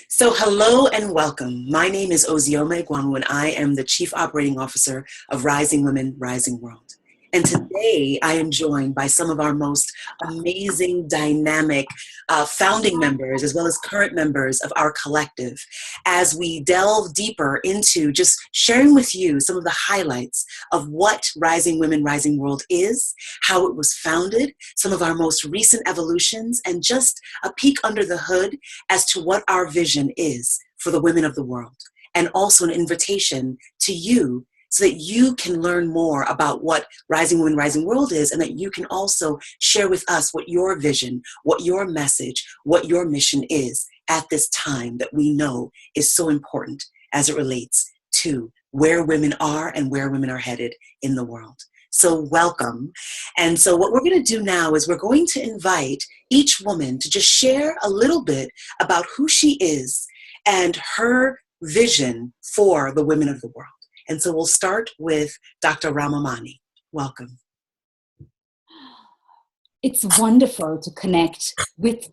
So hello and welcome. My name is Ozioma Egwanu and I am the Chief Operating Officer of Rising Women, Rising World. And today I am joined by some of our most amazing, dynamic founding members as well as current members of our collective as we delve deeper into just sharing with you some of the highlights of what Rising Women, Rising World is, how it was founded, some of our most recent evolutions, and just a peek under the hood as to what our vision is for the women of the world. And also an invitation to you so that you can learn more about what Rising Women, Rising World is, and that you can also share with us what your vision, what your message, what your mission is at this time that we know is so important as it relates to where women are and where women are headed in the world. So welcome. And so what we're going to do now is we're going to invite each woman to just share a little bit about who she is and her vision for the women of the world. And so we'll start with Dr. Ramamani. Welcome. It's wonderful to connect with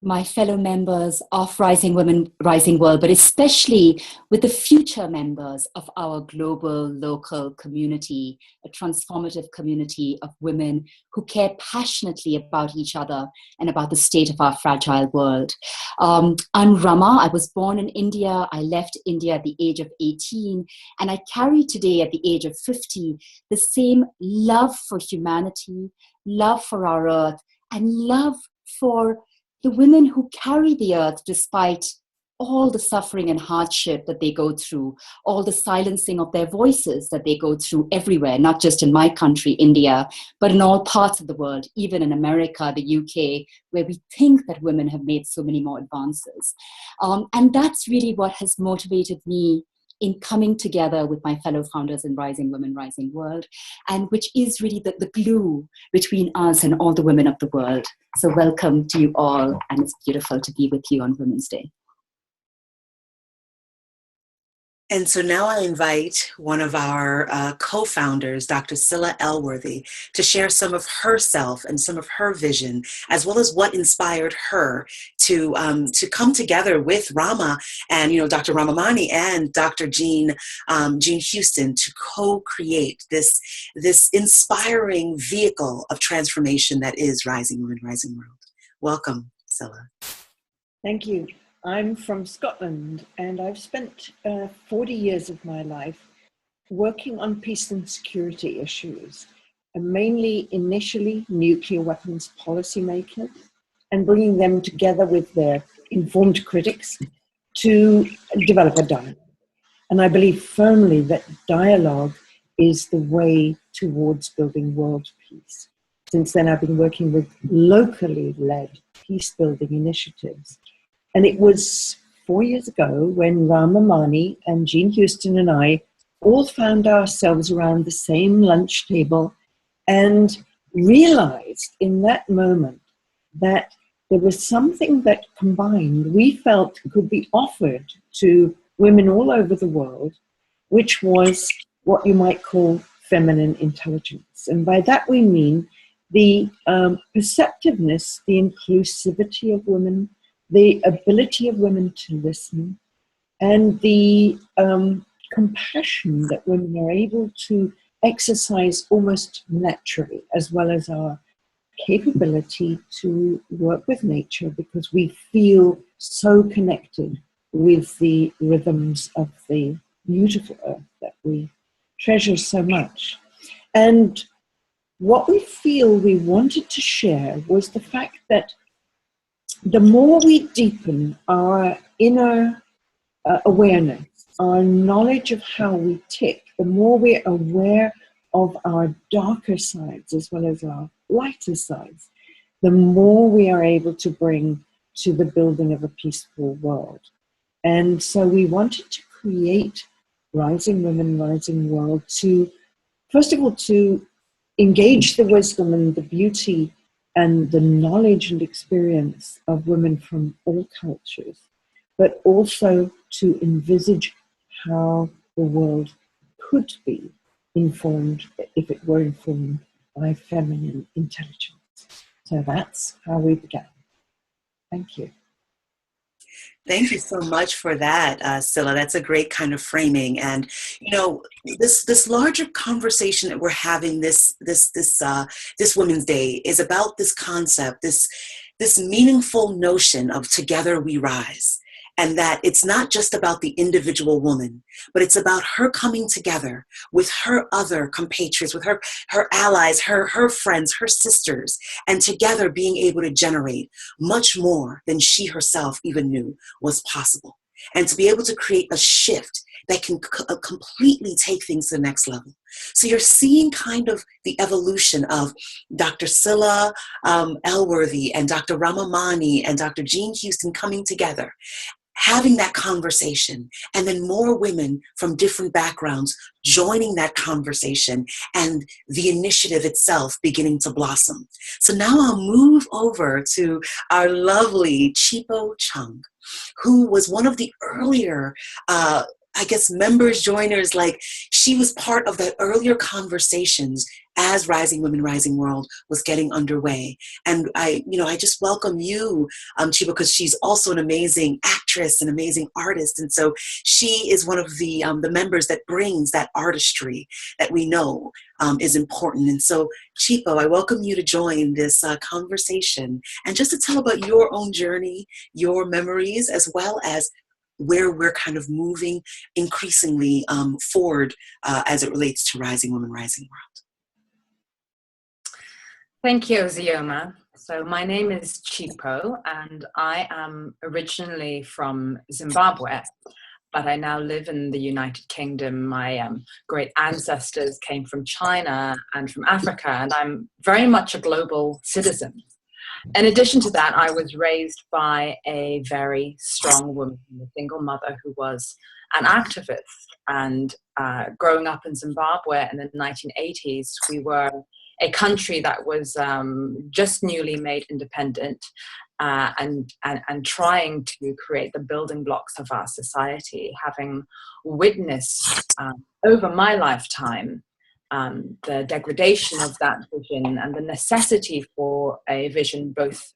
my fellow members of Rising Women, Rising World, but especially with the future members of our global, local community, a transformative community of women who care passionately about each other and about the state of our fragile world. I'm Rama. I was born in India. I left India at the age of 18, and I carry today at the age of 50 the same love for humanity, love for our earth, and love for the women who carry the earth despite all the suffering and hardship that they go through, all the silencing of their voices that they go through everywhere, not just in my country, India, but in all parts of the world, even in America, the UK, where we think that women have made so many more advances. And that's really what has motivated me in coming together with my fellow founders in Rising Women, Rising World, and which is really the glue between us and all the women of the world. So welcome to you all, and it's beautiful to be with you on Women's Day. And so now I invite one of our co-founders, Dr. Scylla Elworthy, to share some of herself and some of her vision, as well as what inspired her to come together with Rama and Dr. Ramamani and Dr. Jean Houston to co-create this inspiring vehicle of transformation that is Rising Women, Rising World. Welcome, Scylla. Thank you. I'm from Scotland, and I've spent 40 years of my life working on peace and security issues, and mainly initially nuclear weapons policymakers, and bringing them together with their informed critics to develop a dialogue. And I believe firmly that dialogue is the way towards building world peace. Since then, I've been working with locally led peace-building initiatives. And it was 4 years ago when Ramamani and Jean Houston and I all found ourselves around the same lunch table and realized in that moment that there was something that combined we felt could be offered to women all over the world, which was what you might call feminine intelligence. And by that we mean the perceptiveness, the inclusivity of women, the ability of women to listen, and the compassion that women are able to exercise almost naturally, as well as our capability to work with nature because we feel so connected with the rhythms of the beautiful earth that we treasure so much. And what we feel we wanted to share was the fact that the more we deepen our inner awareness, our knowledge of how we tick, the more we're aware of our darker sides as well as our lighter sides, the more we are able to bring to the building of a peaceful world. And so we wanted to create Rising Women, Rising World to, first of all, to engage the wisdom and the beauty and the knowledge and experience of women from all cultures, but also to envisage how the world could be informed if it were informed by feminine intelligence. So that's how we began. Thank you. Thank you so much for that, Scylla. That's a great kind of framing. And this larger conversation that we're having this Women's Day is about this concept, this meaningful notion of together we rise. And that it's not just about the individual woman, but it's about her coming together with her other compatriots, with her allies, her friends, her sisters, and together being able to generate much more than she herself even knew was possible. And to be able to create a shift that can completely take things to the next level. So you're seeing kind of the evolution of Dr. Scylla Elworthy and Dr. Ramamani and Dr. Jean Houston coming together, having that conversation, and then more women from different backgrounds joining that conversation and the initiative itself beginning to blossom. So now I'll move over to our lovely Chipo Chung, who was one of the earlier members, joiners. Like, she was part of the earlier conversations as Rising Women, Rising World was getting underway. And I just welcome you, Chiba, because she's also an amazing actress, an amazing artist. And so she is one of the members that brings that artistry that we know is important. And so, Chipo, I welcome you to join this conversation and just to tell about your own journey, your memories, as well as where we're kind of moving increasingly forward as it relates to Rising Women, Rising World. Thank you, Zioma. So my name is Chipo, and I am originally from Zimbabwe, but I now live in the United Kingdom. My great ancestors came from China and from Africa, and I'm very much a global citizen. In addition to that, I was raised by a very strong woman, a single mother who was an activist. And growing up in Zimbabwe in the 1980s, we were a country that was just newly made independent and trying to create the building blocks of our society, having witnessed over my lifetime the degradation of that vision and the necessity for a vision both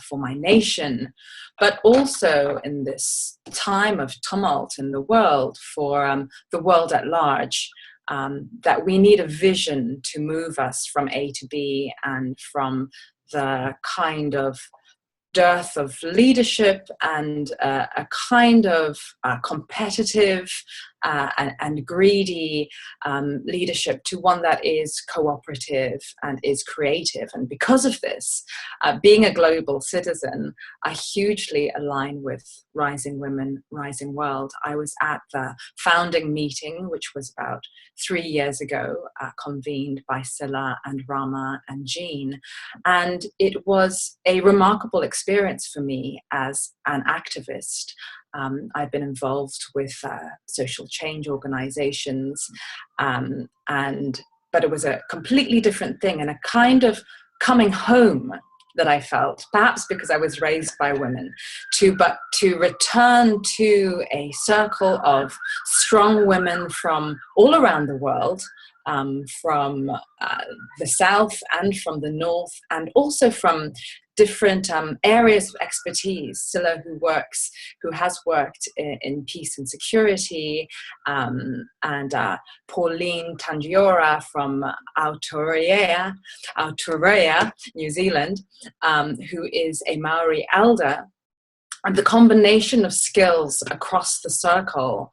for my nation, but also in this time of tumult in the world for the world at large, that we need a vision to move us from A to B and from the kind of dearth of leadership and a kind of competitive and greedy leadership to one that is cooperative and is creative. And because of this, being a global citizen, I hugely align with Rising Women, Rising World. I was at the founding meeting, which was about 3 years ago, convened by Scylla and Rama and Jean. And it was a remarkable experience for me as an activist. I've been involved with social change organizations, but it was a completely different thing and a kind of coming home that I felt, perhaps because I was raised by women, to return to a circle of strong women from all around the world, from the South and from the North, and also from different areas of expertise. Scylla, who has worked in peace and security, and Pauline Tangiora from Aotearoa, New Zealand, who is a Maori elder. And the combination of skills across the circle,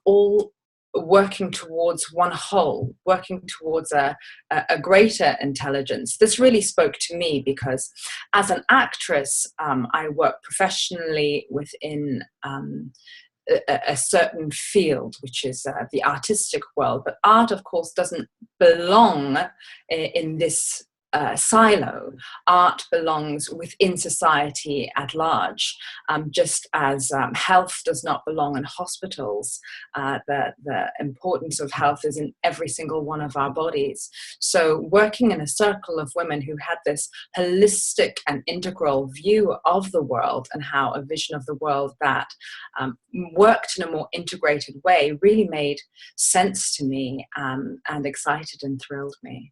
all working towards one whole, working towards a greater intelligence. This really spoke to me because as an actress, I work professionally within a certain field, which is the artistic world. But art, of course, doesn't belong in this silo. Art belongs within society at large, just as health does not belong in hospitals. The importance of health is in every single one of our bodies. So working in a circle of women who had this holistic and integral view of the world and how a vision of the world that worked in a more integrated way really made sense to me, and excited and thrilled me.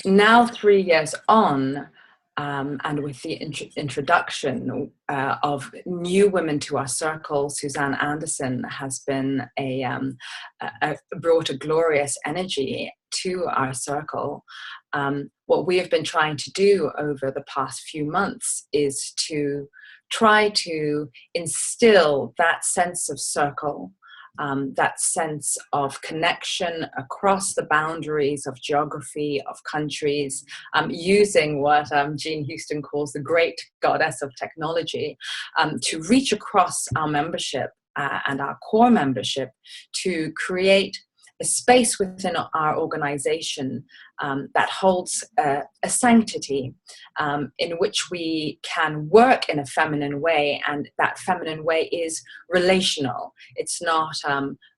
Now 3 years on, and with the introduction of new women to our circle. Suzanne Anderson has been brought a glorious energy to our circle. What we have been trying to do over the past few months is to try to instill that sense of circle, that sense of connection across the boundaries of geography, of countries, using what Jean Houston calls the great goddess of technology, to reach across our membership and our core membership to create a space within our organization that holds a sanctity in which we can work in a feminine way, and that feminine way is relational. It's not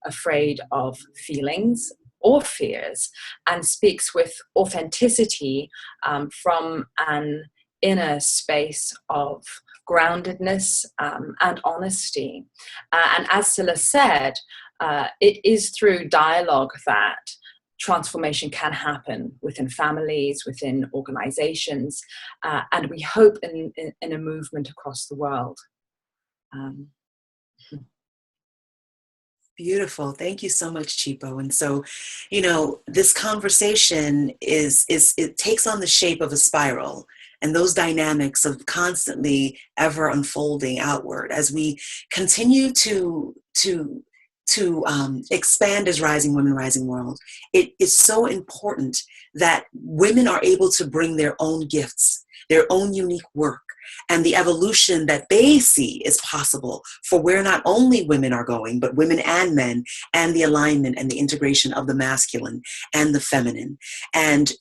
afraid of feelings or fears, and speaks with authenticity from an inner space of groundedness and honesty. And as Scylla said, it is through dialogue that transformation can happen within families, within organizations, and we hope in a movement across the world. Beautiful. Thank you so much, Chipo. And so, this conversation it takes on the shape of a spiral, and those dynamics of constantly ever unfolding outward as we continue to expand as Rising Women, Rising World. It is so important that women are able to bring their own gifts, their own unique work, and the evolution that they see is possible for where not only women are going, but women and men, and the alignment and the integration of the masculine and the feminine. And,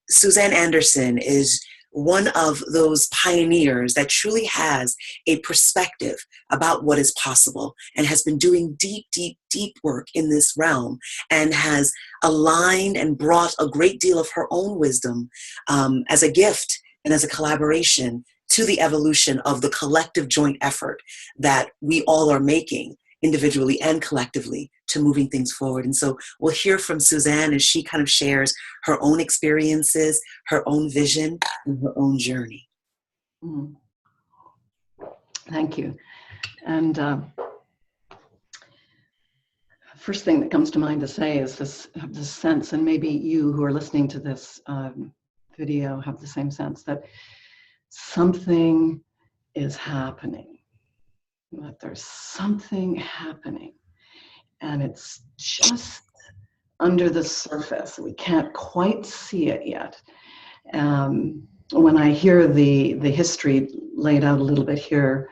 Suzanne Anderson is one of those pioneers that truly has a perspective about what is possible and has been doing deep, deep, deep work in this realm, and has aligned and brought a great deal of her own wisdom as a gift and as a collaboration to the evolution of the collective joint effort that we all are making individually and collectively to moving things forward. And so we'll hear from Suzanne as she kind of shares her own experiences, her own vision, and her own journey. Thank you. And first thing that comes to mind to say is this sense, and maybe you who are listening to this video have the same sense, that something is happening, that there's something happening, and it's just under the surface. We can't quite see it yet. When I hear the history laid out a little bit here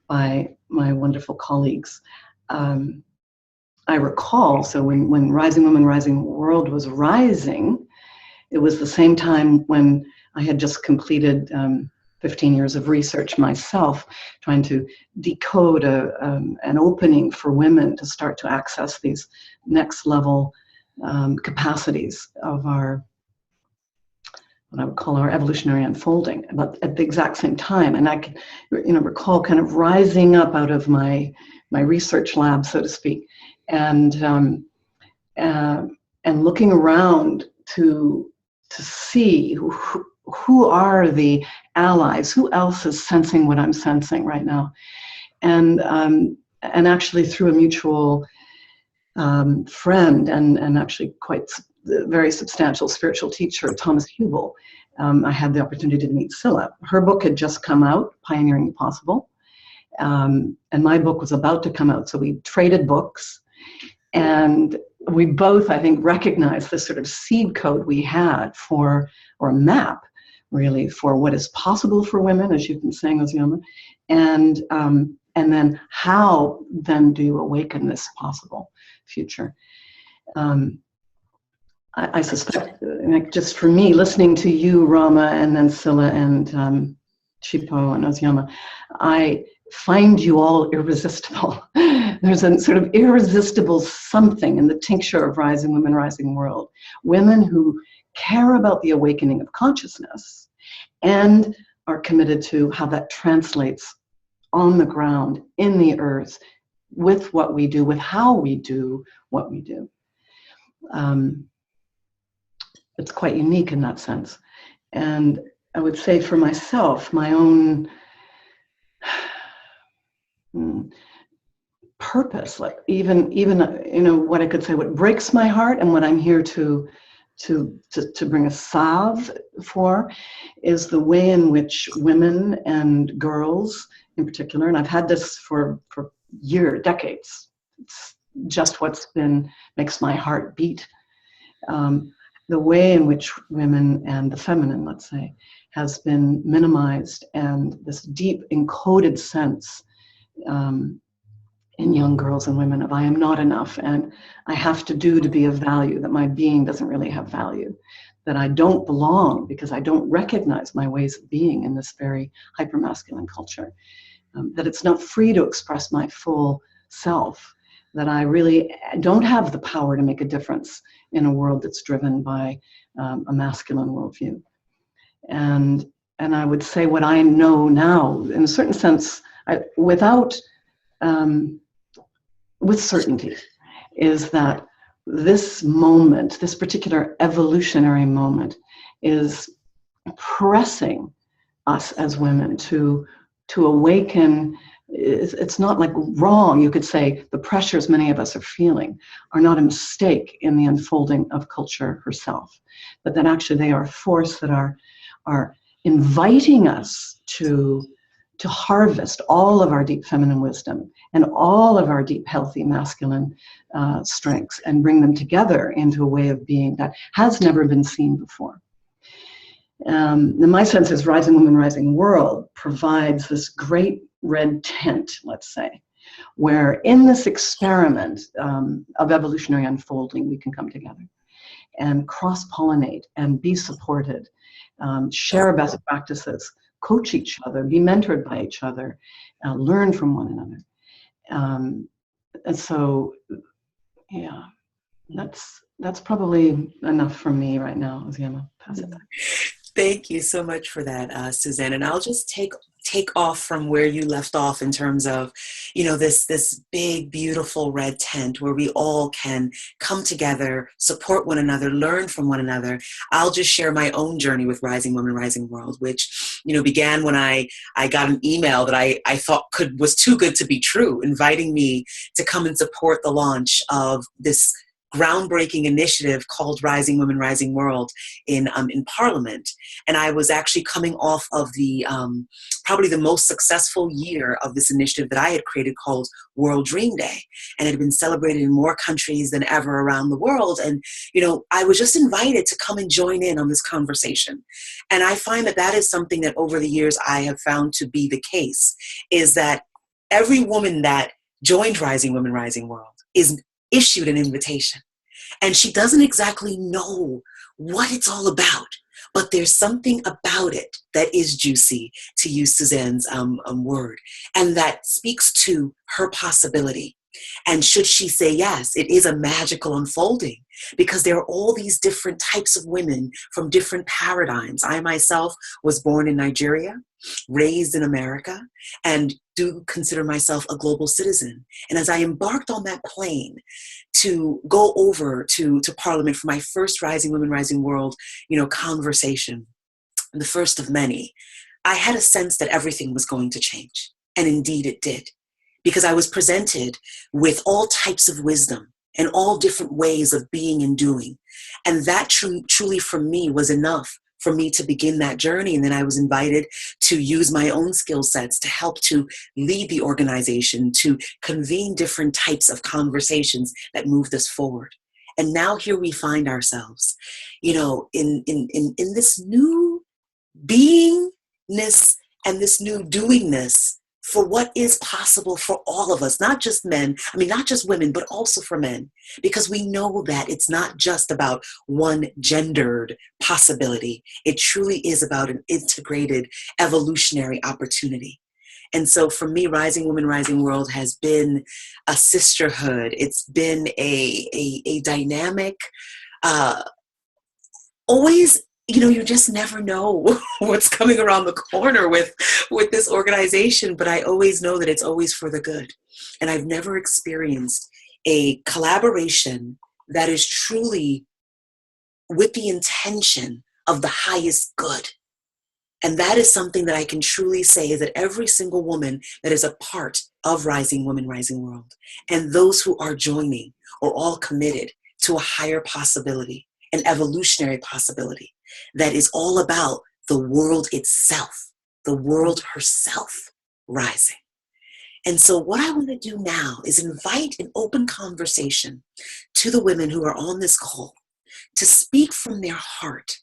by my wonderful colleagues, I recall, so when Rising Women, Rising World was rising, it was the same time when I had just completed 15 years of research myself, trying to decode an opening for women to start to access these next level capacities of what I would call our evolutionary unfolding, but at the exact same time. And I can, recall kind of rising up out of my research lab, so to speak, and looking around to see who are the allies, who else is sensing what I'm sensing right now, and actually through a mutual friend and actually quite very substantial spiritual teacher, Thomas Hubel, I had the opportunity to meet Scylla. Her book had just come out, Pioneering the Possible, and my book was about to come out, so we traded books, and we both, I think, recognized this sort of seed code we had or a map, really, for what is possible for women, as you've been saying, Ozioma, and then how then do you awaken this possible future. I suspect, just for me, listening to you, Rama, and then Scylla and Chipo and Ozioma, I find you all irresistible. There's a sort of irresistible something in the tincture of Rising Women, Rising World. Women who care about the awakening of consciousness and are committed to how that translates on the ground, in the earth, with what we do, with how we do what we do. It's quite unique in that sense. And I would say for myself, my own purpose, like even what I could say, what breaks my heart and what I'm here to bring a salve for, is the way in which women and girls in particular, and I've had this for decades. It's just makes my heart beat. The way in which women and the feminine, let's say, has been minimized, and this deep encoded sense in young girls and women of I am not enough, and I have to do to be of value, that my being doesn't really have value, that I don't belong because I don't recognize my ways of being in this very hypermasculine culture, that it's not free to express my full self, that I really don't have the power to make a difference in a world that's driven by a masculine worldview. And I would say what I know now, in a certain sense, with certainty, is that this moment, this particular evolutionary moment, is pressing us as women to awaken. It's not like wrong. You could say the pressures many of us are feeling are not a mistake in the unfolding of culture herself, but that actually they are a force that are inviting us to harvest all of our deep feminine wisdom and all of our deep healthy masculine strengths and bring them together into a way of being that has never been seen before. And my sense is Rising Women, Rising World provides this great red tent, let's say, where in this experiment of evolutionary unfolding, we can come together and cross-pollinate and be supported, share best practices, coach each other, be mentored by each other, learn from one another. And so, yeah, that's probably enough for me right now. Ozema, pass it back. Thank you so much for that, Suzanne. And I'll just take off from where you left off in terms of, this big, beautiful red tent where we all can come together, support one another, learn from one another. I'll just share my own journey with Rising Women, Rising World, which, began when I got an email that I thought was too good to be true, inviting me to come and support the launch of this groundbreaking initiative called Rising Women, Rising World in Parliament. And I was actually coming off of the probably the most successful year of this initiative that I had created called World Dream Day. And it had been celebrated in more countries than ever around the world. And, I was just invited to come and join in on this conversation. And I find that is something that over the years I have found to be the case, is that every woman that joined Rising Women, Rising World is issued an invitation. And she doesn't exactly know what it's all about, but there's something about it that is juicy, to use Suzanne's word, and that speaks to her possibility. And should she say yes, it is a magical unfolding, because there are all these different types of women from different paradigms. I myself was born in Nigeria, raised in America, and do consider myself a global citizen. And as I embarked on that plane to go over to Parliament for my first Rising Women, Rising World, conversation, the first of many, I had a sense that everything was going to change. And indeed it did, because I was presented with all types of wisdom and all different ways of being and doing. And that truly for me was enough for me to begin that journey. And then I was invited to use my own skill sets to help to lead the organization, to convene different types of conversations that moved us forward. And now here we find ourselves, in this new beingness and this new doingness for what is possible for all of us, not just men, not just women, but also for men, because we know that it's not just about one gendered possibility. It truly is about an integrated evolutionary opportunity. And so for me, Rising Women, Rising World has been a sisterhood. It's been a dynamic, always, you just never know what's coming around the corner with this organization, but I always know that it's always for the good. And I've never experienced a collaboration that is truly with the intention of the highest good. And that is something that I can truly say is that every single woman that is a part of Rising Women, Rising World, and those who are joining are all committed to a higher possibility, an evolutionary possibility that is all about the world itself, the world herself rising. And so what I want to do now is invite an open conversation to the women who are on this call to speak from their heart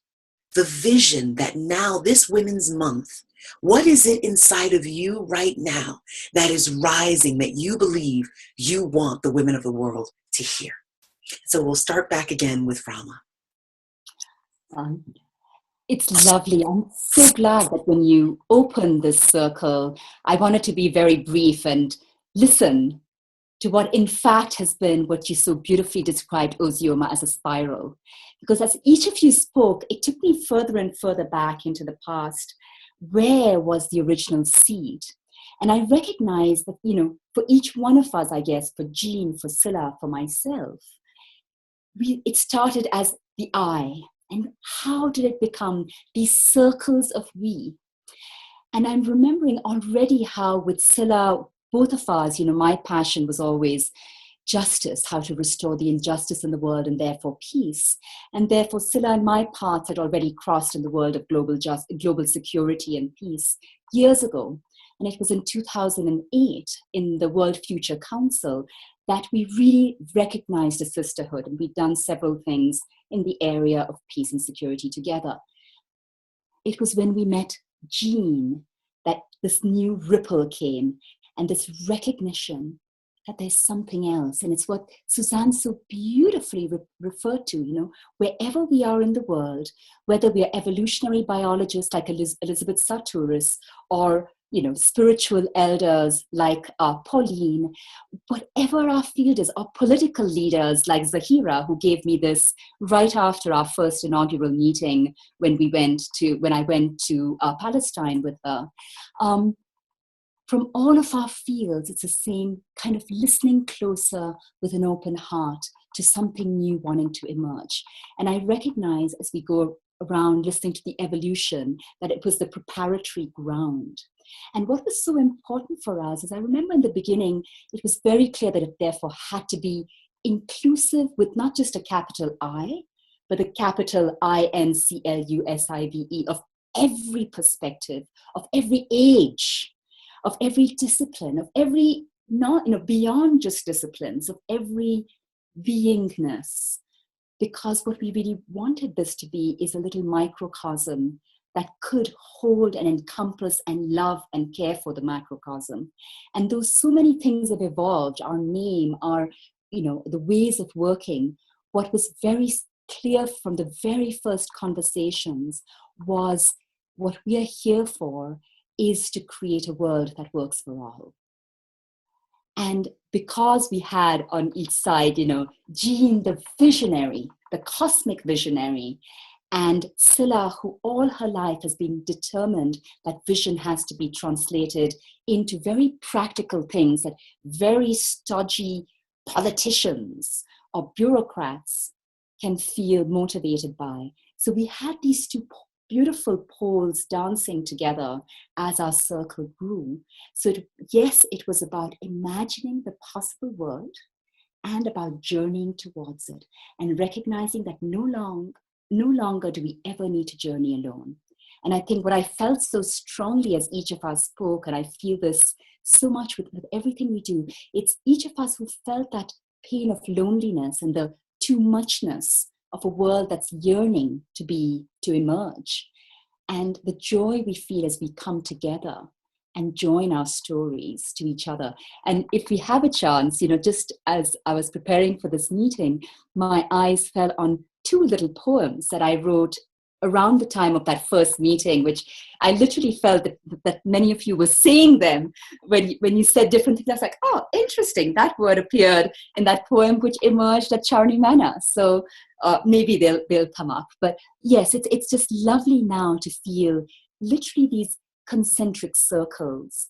the vision that now this Women's Month, what is it inside of you right now that is rising, that you believe you want the women of the world to hear? So we'll start back again with Rama. It's lovely. I'm so glad that when you opened this circle, I wanted to be very brief and listen to what in fact has been what you so beautifully described, Ozioma, as a spiral. Because as each of you spoke, it took me further and further back into the past. Where was the original seed? And I recognize that, for each one of us, I guess, for Jean, for Scylla, for myself, it started as the I. And how did it become these circles of we? And I'm remembering already how with Scylla, both of us, my passion was always justice, how to restore the injustice in the world and therefore peace. And therefore Scylla and my paths had already crossed in the world of global security and peace years ago. And it was in 2008 in the World Future Council that we really recognized a sisterhood, and we'd done several things in the area of peace and security together. It was when we met Jean that this new ripple came, and this recognition that there's something else. And it's what Suzanne so beautifully referred to, wherever we are in the world, whether we are evolutionary biologists like Elizabeth Sartoris or, spiritual elders like Pauline, whatever our field is, or political leaders like Zahira, who gave me this right after our first inaugural meeting when I went to Palestine with her. From all of our fields, it's the same kind of listening closer with an open heart to something new wanting to emerge. And I recognize as we go around listening to the evolution that it was the preparatory ground. And what was so important for us is I remember in the beginning, it was very clear that it therefore had to be inclusive with not just a capital I, but a capital INCLUSIVE of every perspective, of every age, of every discipline, of every, beyond just disciplines, of every beingness. Because what we really wanted this to be is a little microcosm that could hold and encompass and love and care for the macrocosm. And though so many things have evolved, our name, our, the ways of working, what was very clear from the very first conversations was what we are here for is to create a world that works for all. And because we had on each side, Jean, the visionary, the cosmic visionary, and Scylla, who all her life has been determined that vision has to be translated into very practical things that very stodgy politicians or bureaucrats can feel motivated by. So we had these two beautiful poles dancing together as our circle grew. So yes, it was about imagining the possible world and about journeying towards it and recognizing that no longer do we ever need to journey alone. And I think what I felt so strongly as each of us spoke, and I feel this so much with everything we do, it's each of us who felt that pain of loneliness and the too muchness of a world that's yearning to emerge. And the joy we feel as we come together and join our stories to each other. And if we have a chance, just as I was preparing for this meeting, my eyes fell on two little poems that I wrote around the time of that first meeting, which I literally felt that many of you were saying them when you said different things. I was like, oh, interesting. That word appeared in that poem, which emerged at Charni Manor. So maybe they'll come up. But yes, it's just lovely now to feel literally these concentric circles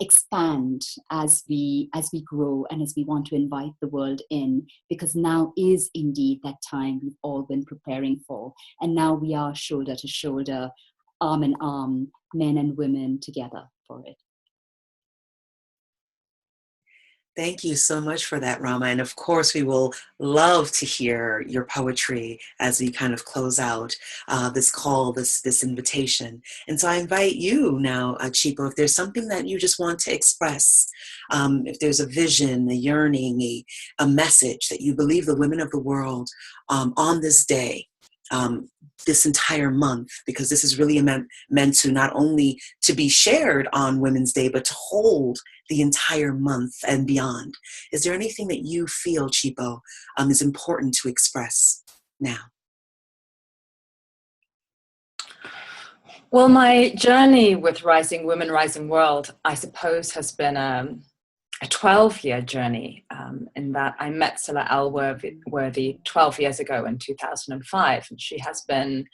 expand as we grow and as we want to invite the world in, because now is indeed that time we've all been preparing for, and now we are shoulder to shoulder arm in arm, men and women together for it. Thank you so much for that, Rama. And of course, we will love to hear your poetry as we kind of close out this call, this invitation. And so I invite you now, Chipo, if there's something that you just want to express, if there's a vision, a yearning, a message that you believe the women of the world on this day, this entire month, because this is really meant to not only to be shared on Women's Day, but to hold the entire month and beyond. Is there anything that you feel, Chipo, is important to express now? Well, my journey with Rising Women, Rising World, I suppose, has been a 12-year journey in that I met Scylla Elworthy 12 years ago in 2005. And she has been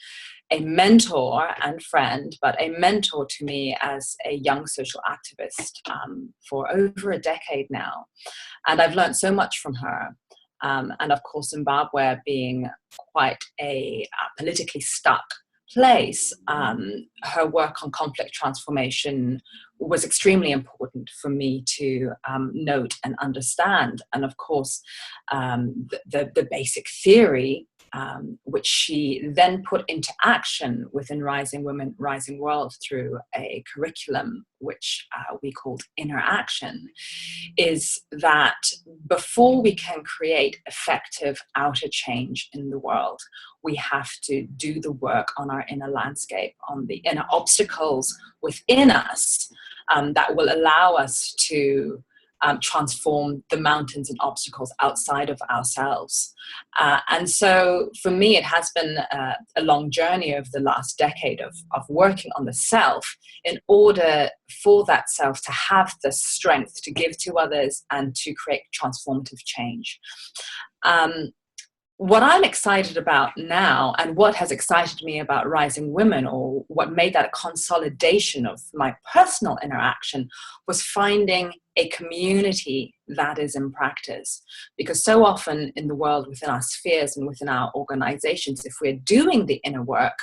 a mentor and friend, but a mentor to me as a young social activist for over a decade now. And I've learned so much from her. And of course, Zimbabwe being quite a politically stuck place, her work on conflict transformation was extremely important for me to note and understand. And of course, the basic theory, which she then put into action within Rising Women, Rising World through a curriculum which we called Inner Action, is that before we can create effective outer change in the world, we have to do the work on our inner landscape, on the inner obstacles within us that will allow us to transform the mountains and obstacles outside of ourselves. And so for me, it has been a long journey over the last decade of working on the self in order for that self to have the strength to give to others and to create transformative change. What I'm excited about now, and what has excited me about Rising Women, or what made that a consolidation of my personal interaction, was finding a community that is in practice. Because so often in the world, within our spheres and within our organizations, if we're doing the inner work,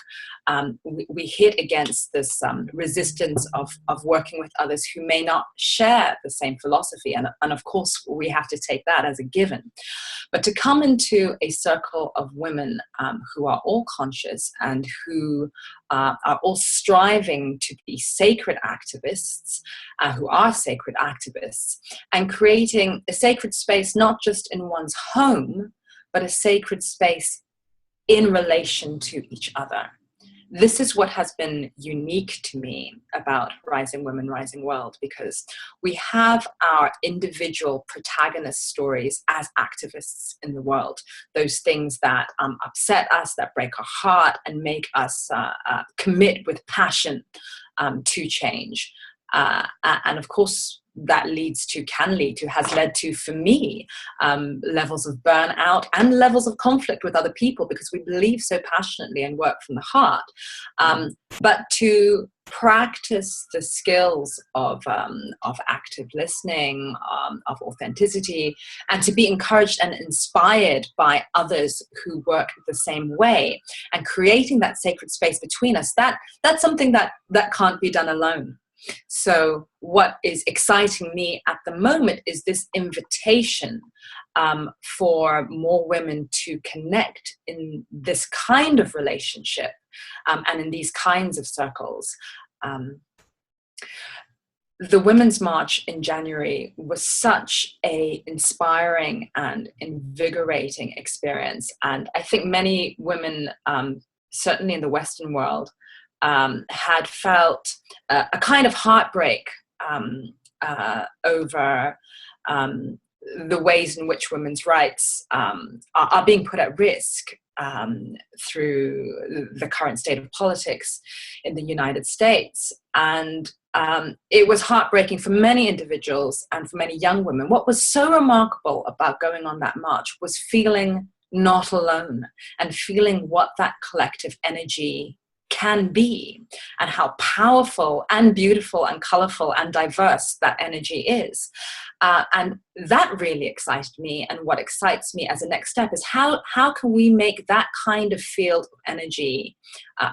we hit against this resistance of working with others who may not share the same philosophy. And of course, we have to take that as a given. But to come into a circle of women who are all conscious and who are all striving to be sacred activists, who are sacred activists, and creating a sacred space not just in one's home, but a sacred space in relation to each other. This is what has been unique to me about Rising Women, Rising World, because we have our individual protagonist stories as activists in the world, those things that upset us, that break our heart and make us commit with passion to change. And of course, that has led to, for me, levels of burnout and levels of conflict with other people, because we believe so passionately and work from the heart. But to practice the skills of active listening, of authenticity, and to be encouraged and inspired by others who work the same way, and creating that sacred space between us, that's something that can't be done alone. So what is exciting me at the moment is this invitation for more women to connect in this kind of relationship and in these kinds of circles. The Women's March in January was such an inspiring and invigorating experience. And I think many women, certainly in the Western world, had felt a kind of heartbreak over the ways in which women's rights are being put at risk through the current state of politics in the United States. And it was heartbreaking for many individuals and for many young women. What was so remarkable about going on that march was feeling not alone and feeling what that collective energy can be, and how powerful and beautiful and colorful and diverse that energy is. And that really excited me. And what excites me as a next step is how can we make that kind of field of energy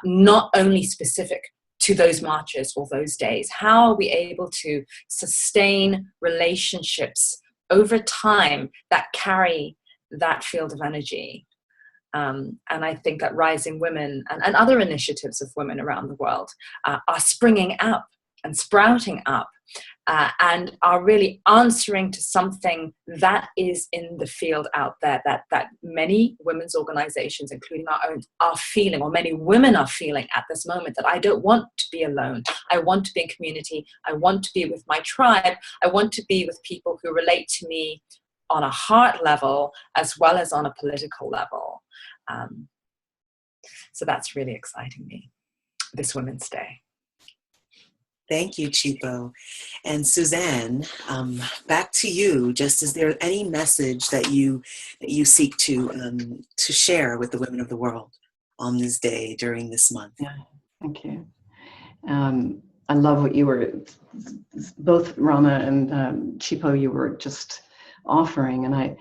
not only specific to those marches or those days? How are we able to sustain relationships over time that carry that field of energy? And I think that Rising Women and other initiatives of women around the world are springing up and sprouting up, and are really answering to something that is in the field out there that many women's organizations, including our own, are feeling, or many women are feeling at this moment, that I don't want to be alone. I want to be in community. I want to be with my tribe. I want to be with people who relate to me on a heart level as well as on a political level. So that's really exciting me, this Women's Day. Thank you, Chipo. And Suzanne, back to you. Just, is there any message that you seek to share with the women of the world on this day during this month? Yeah, thank you. I love what you were, both Rama and Chipo, you were just offering, and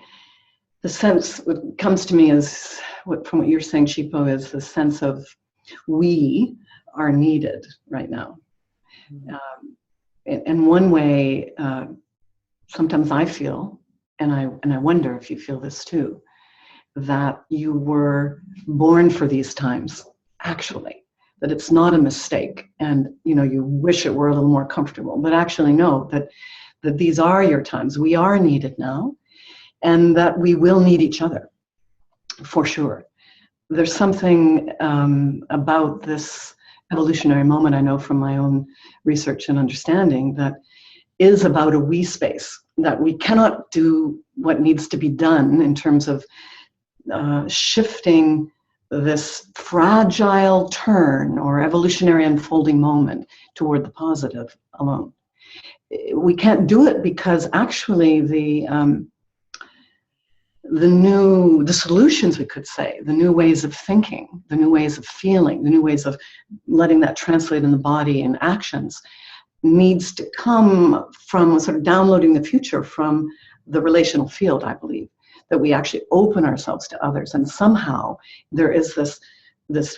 the sense what comes to me is, from what you're saying, Chipo, is the sense of we are needed right now. In one way, sometimes I feel, and I wonder if you feel this too, that you were born for these times, actually, that it's not a mistake, and you wish it were a little more comfortable, but actually no, that these are your times. We are needed now, and that we will need each other, for sure. There's something about this evolutionary moment, I know from my own research and understanding, that is about a we space, that we cannot do what needs to be done in terms of shifting this fragile turn or evolutionary unfolding moment toward the positive alone. We can't do it because actually the solutions, we could say, the new ways of thinking, the new ways of feeling, the new ways of letting that translate in the body and actions, needs to come from sort of downloading the future from the relational field, I believe, that we actually open ourselves to others, and somehow there is this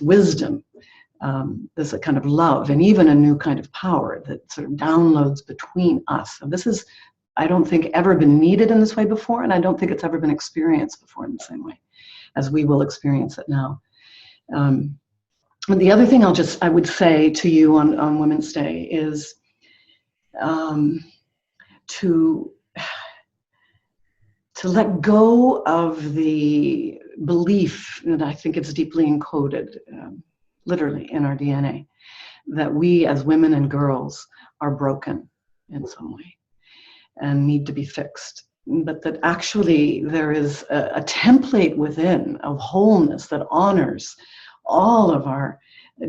wisdom, there's a kind of love, and even a new kind of power that sort of downloads between us. And this is, I don't think, ever been needed in this way before, and I don't think it's ever been experienced before in the same way as we will experience it now. And the other thing I would say to you on Women's Day is to let go of the belief that I think it's deeply encoded, literally in our DNA, that we as women and girls are broken in some way and need to be fixed, but that actually there is a template within of wholeness that honors all of our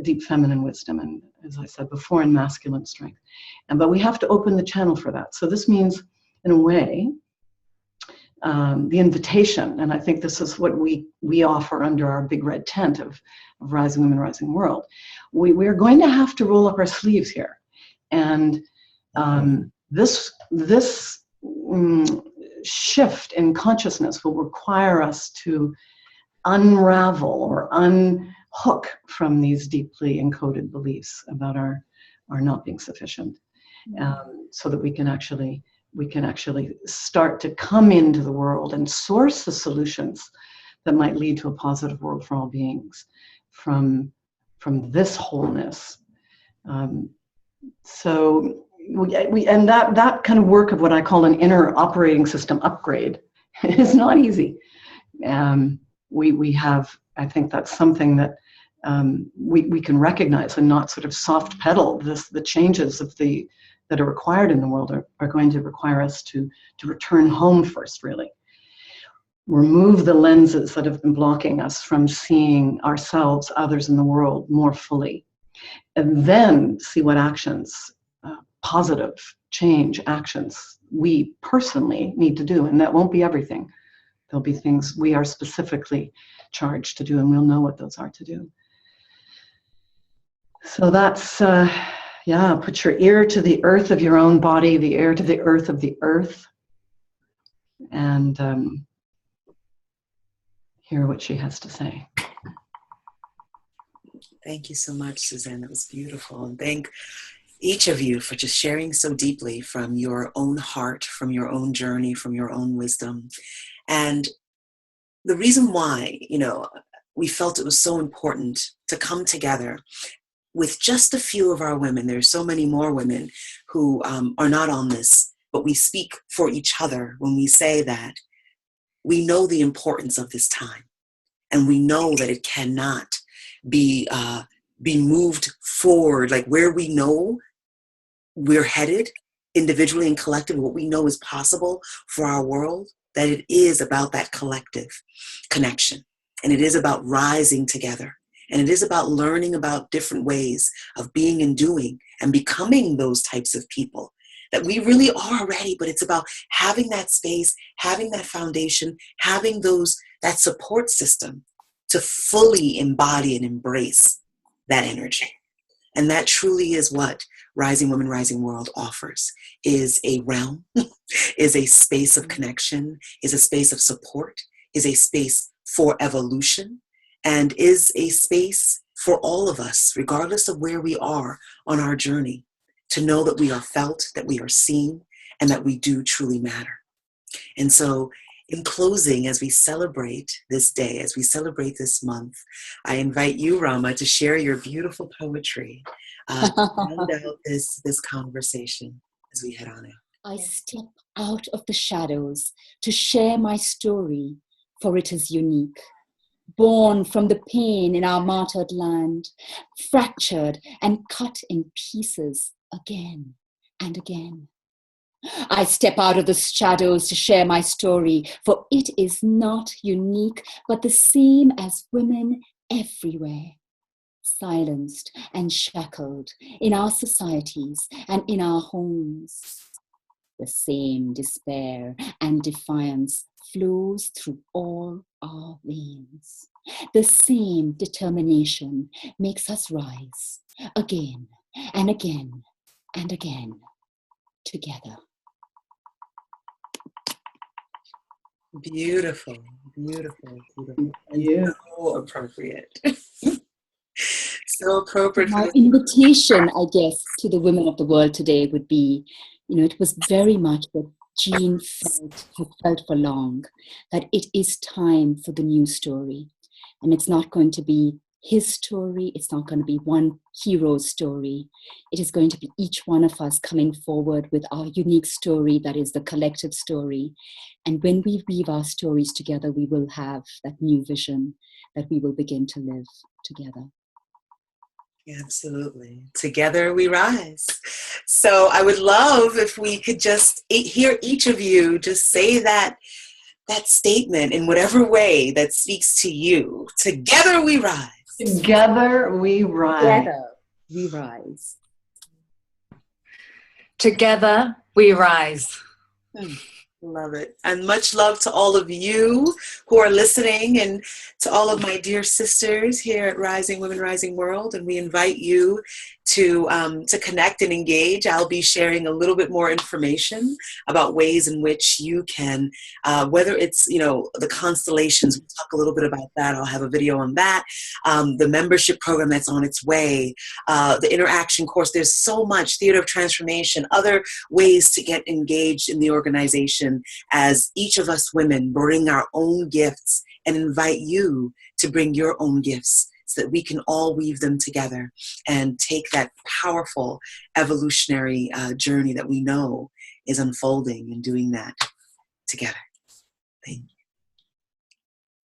deep feminine wisdom and, as I said before, in masculine strength. But we have to open the channel for that. So this means, in a way, the invitation, and I think this is what we offer under our big red tent of Rising Women, Rising World. We're going to have to roll up our sleeves here, and this shift in consciousness will require us to unravel or unhook from these deeply encoded beliefs about our not being sufficient, so that we can actually start to come into the world and source the solutions that might lead to a positive world for all beings from this wholeness. So and that kind of work of what I call an inner operating system upgrade is not easy. We have, I think that's something that we can recognize and not sort of soft pedal the changes that are required in the world are going to require us to return home first, really. Remove the lenses that have been blocking us from seeing ourselves, others in the world more fully. And then see what actions, positive change actions, we personally need to do. And that won't be everything. There'll be things we are specifically charged to do, and we'll know what those are to do. So that's, put your ear to the earth of your own body, the ear to the earth of the earth, and hear what she has to say. Thank you so much, Suzanne. That was beautiful. And thank each of you for just sharing so deeply from your own heart, from your own journey, from your own wisdom. And the reason why, we felt it was so important to come together with just a few of our women. There's so many more women who are not on this, but we speak for each other when we say that we know the importance of this time. And we know that it cannot be moved forward, like where we know we're headed individually and collectively, what we know is possible for our world, that it is about that collective connection. And it is about rising together. And it is about learning about different ways of being and doing and becoming those types of people that we really are already. But it's about having that space, having that foundation, having that support system to fully embody and embrace that energy. And that truly is what Rising Women, Rising World offers, is a realm, is a space of connection, is a space of support, is a space for evolution, and is a space for all of us, regardless of where we are on our journey, to know that we are felt, that we are seen, and that we do truly matter. And so, in closing, as we celebrate this day, as we celebrate this month, I invite you, Rama, to share your beautiful poetry to round out this conversation as we head on out. I step out of the shadows to share my story, for it is unique. Born from the pain in our martyred land, fractured and cut in pieces again and again. I step out of the shadows to share my story, for it is not unique, but the same as women everywhere, silenced and shackled in our societies and in our homes. The same despair and defiance flows through all our veins. The same determination makes us rise again and again and again together. Beautiful, beautiful, beautiful. And so appropriate. So appropriate. My invitation, I guess, to the women of the world today would be, it was very much what Jean had felt for long, that it is time for the new story. And it's not going to be his story. It's not going to be one hero's story. It is going to be each one of us coming forward with our unique story that is the collective story. And when we weave our stories together, we will have that new vision that we will begin to live together. Absolutely. Together we rise. So I would love if we could just hear each of you just say that statement in whatever way that speaks to you. Together we rise. Together we rise. Together we rise. Together we rise. Love it. And much love to all of you who are listening, and to all of my dear sisters here at Rising Women, Rising World. And we invite you to connect and engage. I'll be sharing a little bit more information about ways in which you can, whether it's, the constellations, we'll talk a little bit about that. I'll have a video on that. The membership program that's on its way, the interaction course. There's so much, theater of transformation, other ways to get engaged in the organization as each of us women bring our own gifts and invite you to bring your own gifts, so that we can all weave them together and take that powerful evolutionary journey that we know is unfolding, and doing that together.